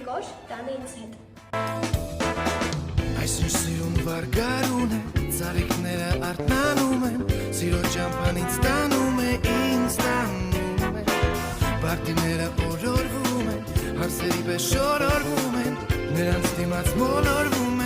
կոր, տանը ինձ հետ։ Այսինչ սիրուն վարգարուն է, ծաղիքները արթնանում են, սիրո ճամփան ինձ տանում է, Բարտիները օրորվում են, հարսերի պես շորորվում են, նրանց դիմաց մոլորվում